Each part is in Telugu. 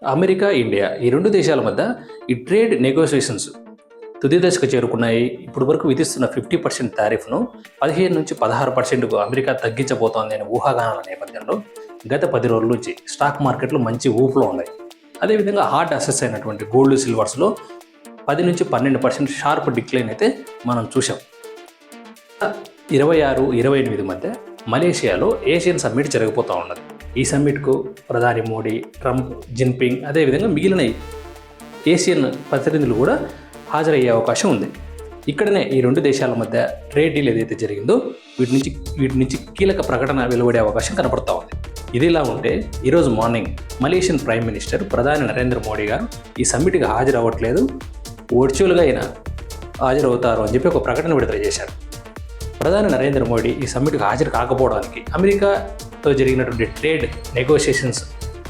అమెరికా, ఇండియా ఈ 2 దేశాల మధ్య ఈ ట్రేడ్ నెగోషియేషన్స్ తుది దశకు చేరుకున్నాయి. ఇప్పటి వరకు విధిస్తున్న 50% టారిఫ్ను 15-16%కు అమెరికా తగ్గించబోతోంది అనే ఊహాగానాల నేపథ్యంలో గత 10 రోజుల నుంచి స్టాక్ మార్కెట్లు మంచి ఊపులో ఉన్నాయి. అదేవిధంగా హార్డ్ అసెట్స్ అయినటువంటి గోల్డ్, సిల్వర్స్లో 10-12% షార్ప్ డిక్లైన్ అయితే మనం చూసాం. 26-28 మధ్య మలేషియాలో ఏషియన్ సమ్మిట్ జరగబోతూ ఉన్నది. ఈ సమ్మిట్కు ప్రధాని మోడీ, ట్రంప్, జిన్పింగ్ అదేవిధంగా మిగిలిన ఏషియన్ ప్రతినిధులు కూడా హాజరయ్యే అవకాశం ఉంది. ఇక్కడనే ఈ 2 దేశాల మధ్య ట్రేడ్ డీల్ ఏదైతే జరిగిందో వీటి నుంచి కీలక ప్రకటన వెలువడే అవకాశం కనపడతా ఉంది. ఇదిలా ఉంటే ఈరోజు మార్నింగ్ మలేషియన్ ప్రైమ్ మినిస్టర్ ప్రధాని నరేంద్ర మోడీ గారు ఈ సమ్మిట్కి హాజరవ్వట్లేదు, వర్చువల్గా అయినా హాజరవుతారు అని చెప్పి ఒక ప్రకటన విడుదల చేశారు. ప్రధాని నరేంద్ర మోడీ ఈ సమ్మిట్కి హాజరు కాకపోవడానికి అమెరికాతో జరిగినటువంటి ట్రేడ్ నెగోషియేషన్స్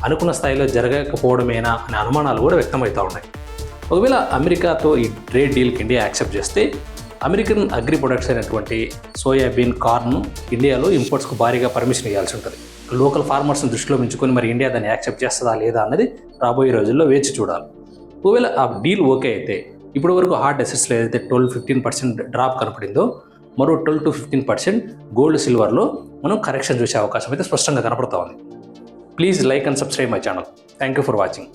అనుకున్న స్థాయిలో జరగకపోవడమేనా అనే అనుమానాలు కూడా వ్యక్తమవుతూ ఉన్నాయి. ఒకవేళ అమెరికాతో ఈ ట్రేడ్ డీల్కి ఇండియా యాక్సెప్ట్ చేస్తే అమెరికన్ అగ్రి ప్రొడక్ట్స్ అయినటువంటి సోయాబీన్, కార్న్ ఇండియాలో ఇంపోర్ట్స్కు భారీగా పర్మిషన్ ఇవ్వాల్సి ఉంటుంది. లోకల్ ఫార్మర్స్ని దృష్టిలో ఉంచుకొని మరి ఇండియా దాన్ని యాక్సెప్ట్ చేస్తుందా లేదా అన్నది రాబోయే రోజుల్లో వేచి చూడాలి. ఒకవేళ ఆ డీల్ ఓకే అయితే ఇప్పటి వరకు హార్డ్ అసెట్స్లో ఏదైతే 12-15% డ్రాప్ కనపడిందో మరో 12-15% గోల్డ్, సిల్వర్లో మనం కరెక్షన్ చూసే అవకాశం అయితే స్పష్టంగా కనపడుతూ ఉంది. Please like and subscribe my channel. Thank you for watching.